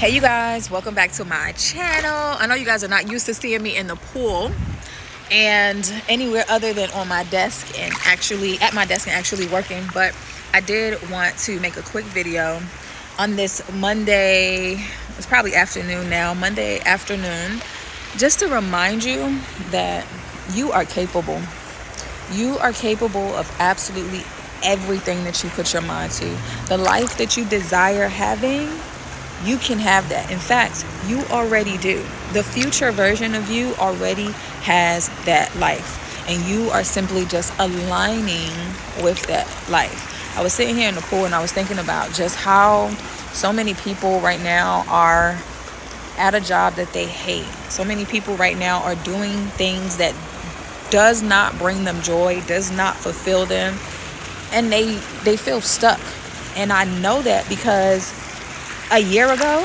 Hey you guys, welcome back to my channel. I know you guys are not used to seeing me in the pool and anywhere other than on my desk and actually working, but I did want to make a quick video on this Monday. It's probably afternoon now, Monday afternoon, just to remind you that you are capable. You are capable of absolutely everything that you put your mind to. The life that you desire having, you can have that. In fact, you already do. The future version of you already has that life, and you are simply just aligning with that life. I was sitting here in the pool and I was thinking about just how so many people right now are at a job that they hate. So many people right now are doing things that does not bring them joy, does not fulfill them, and they feel stuck. And I know that because a year ago,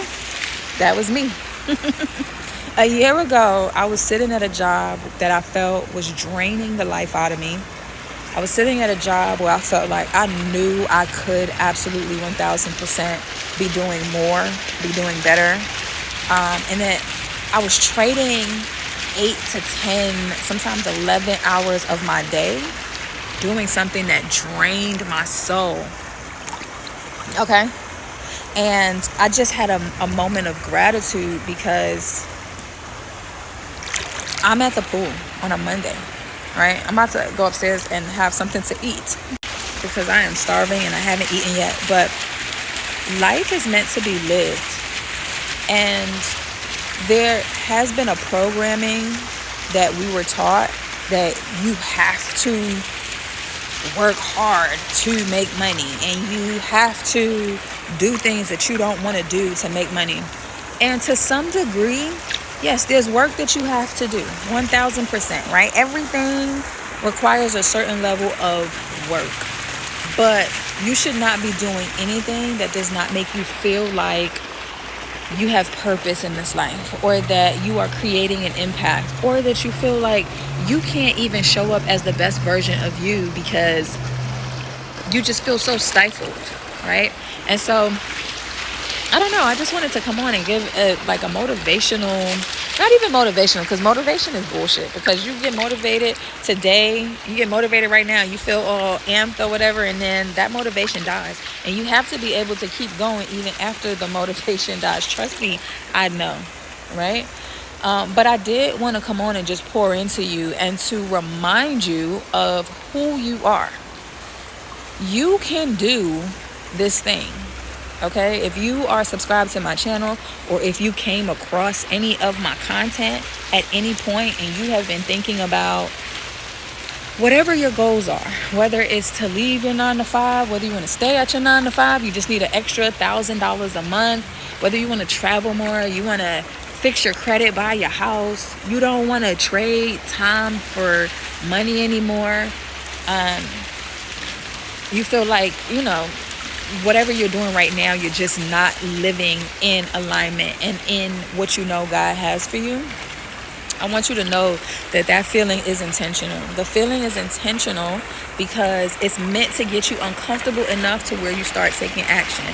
that was me. A year ago, I was sitting at a job that I felt was draining the life out of me. I was sitting at a job where I felt like I knew I could absolutely 1000% be doing more, be doing better. And that I was trading 8 to 10, sometimes 11 hours of my day doing something that drained my soul. Okay. And I just had a moment of gratitude because I'm at the pool on a Monday, right? I'm about to go upstairs and have something to eat because I am starving and I haven't eaten yet. But life is meant to be lived. And there has been a programming that we were taught that you have to work hard to make money and you have to do things that you don't want to do to make money. And to some degree, yes, there's work that you have to do, 1000%, right? Everything requires a certain level of work, but you should not be doing anything that does not make you feel like you have purpose in this life, or that you are creating an impact, or that you feel like you can't even show up as the best version of you because you just feel so stifled, right? And so I don't know, I just wanted to come on and give a motivational, not even motivational, because motivation is bullshit, because you get motivated today, you get motivated right now, you feel all amped or whatever, and then that motivation dies, and you have to be able to keep going even after the motivation dies. Trust me, I know, right? But I did want to come on and just pour into you and to remind you of who you are. You can do this thing, okay? If you are subscribed to my channel, or if you came across any of my content at any point and you have been thinking about whatever your goals are, whether it's to leave your 9 to 5, whether you want to stay at your 9 to 5, you just need an extra $1,000 a month, whether you want to travel more, you want to fix your credit, buy your house, you don't want to trade time for money anymore, you feel like, whatever you're doing right now, you're just not living in alignment and in what you know God has for you. I want you to know that that feeling is intentional. The feeling is intentional because it's meant to get you uncomfortable enough to where you start taking action.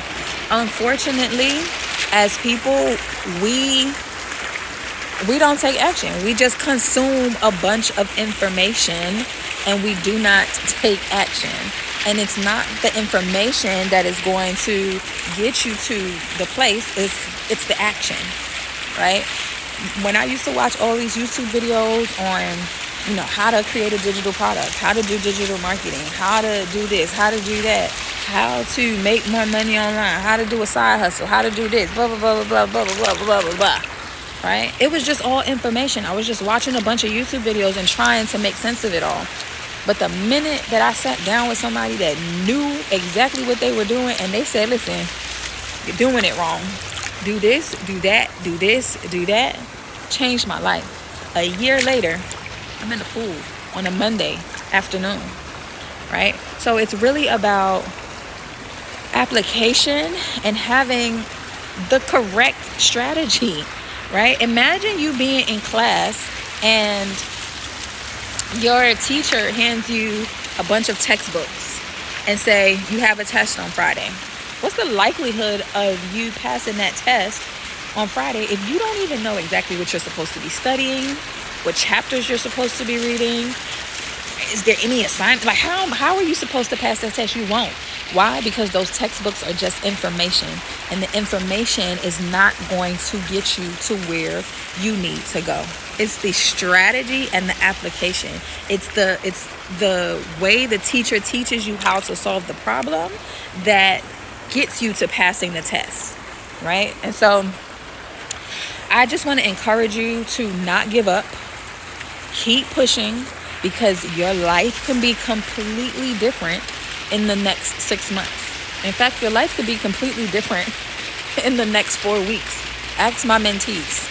Unfortunately, as people, we don't take action. We just consume a bunch of information and we do not take action. And it's not the information that is going to get you to the place, it's the action, right? When I used to watch all these YouTube videos on, how to create a digital product, how to do digital marketing, how to do this, how to do that, how to make more money online, how to do a side hustle, how to do this, blah, blah, blah, blah, blah, blah, blah, blah, blah, blah, right? It was just all information. I was just watching a bunch of YouTube videos and trying to make sense of it all. But the minute that I sat down with somebody that knew exactly what they were doing and they said, listen, you're doing it wrong. Do this, do that, do this, do that. Changed my life. A year later, I'm in the pool on a Monday afternoon, right? So it's really about application and having the correct strategy, right? Imagine you being in class and your teacher hands you a bunch of textbooks and say you have a test on Friday. What's the likelihood of you passing that test on Friday, if you don't even know exactly what you're supposed to be studying, what chapters you're supposed to be reading, is there any assignment? Like, how are you supposed to pass that test? You won't. Why? Because those textbooks are just information, and the information is not going to get you to where you need to go. It's the strategy and the application. It's the way the teacher teaches you how to solve the problem that gets you to passing the test, right? And so I just want to encourage you to not give up. Keep pushing, because your life can be completely different in the next 6 months. In fact, your life could be completely different in the next 4 weeks. Ask my mentees.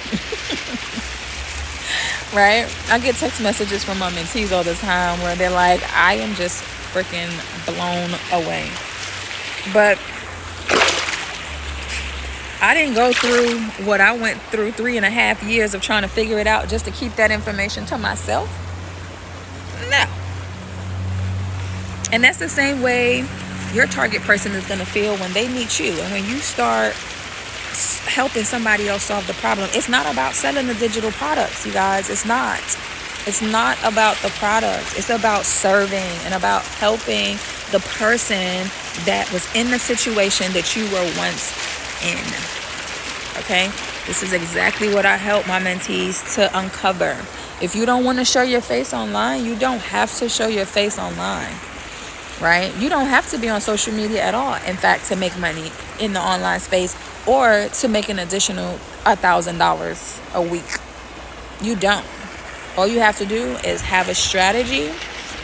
Right? I get text messages from my mentees all the time where they're like, I am just freaking blown away. But I didn't go through what I went through 3.5 years of trying to figure it out just to keep that information to myself. No. And that's the same way your target person is going to feel when they meet you. And when you start helping somebody else solve the problem, it's not about selling the digital products, you guys. It's not about the products. It's about serving and about helping the person that was in the situation that you were once in. Okay? This is exactly what I help my mentees to uncover. If you don't want to show your face online, you don't have to show your face online, right? You don't have to be on social media at all, in fact, to make money in the online space or to make an additional $1,000 a week. You don't. All you have to do is have a strategy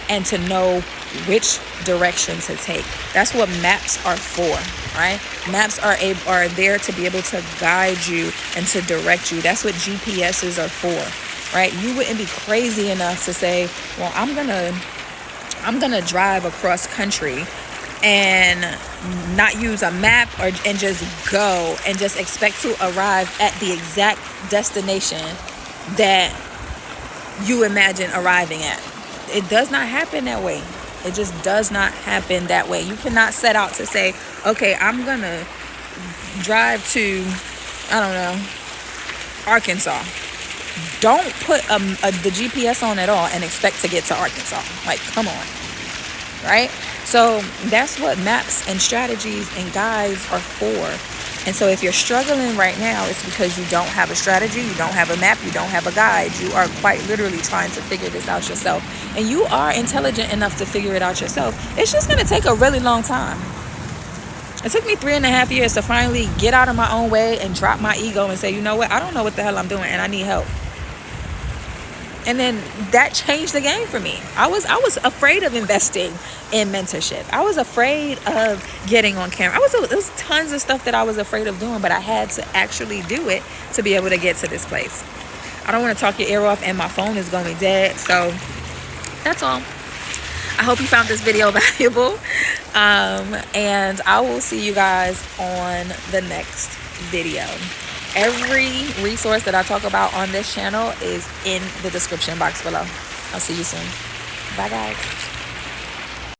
and to know which direction to take. That's what maps are for, right? Maps are there to be able to guide you and to direct you. That's what GPSs are for, right? You wouldn't be crazy enough to say, well, I'm gonna drive across country and not use a map and just go and just expect to arrive at the exact destination that you imagine arriving at. It does not happen that way. It just does not happen that way. You cannot set out to say, okay, I'm gonna drive to, I don't know, Arkansas. Don't put the GPS on at all and expect to get to Arkansas. Like, come on, right? So that's what maps and strategies and guides are for. And so if you're struggling right now, it's because you don't have a strategy, you don't have a map, you don't have a guide. You are quite literally trying to figure this out yourself. And you are intelligent enough to figure it out yourself. It's just going to take a really long time. It took me 3.5 years to finally get out of my own way and drop my ego and say, you know what? I don't know what the hell I'm doing and I need help. And then that changed the game for me. I was afraid of investing in mentorship. I was afraid of getting on camera. There was tons of stuff that I was afraid of doing, but I had to actually do it to be able to get to this place. I don't want to talk your ear off, and my phone is going dead. So that's all. I hope you found this video valuable. And I will see you guys on the next video. Every resource that I talk about on this channel is in the description box below. I'll see you soon. Bye, guys.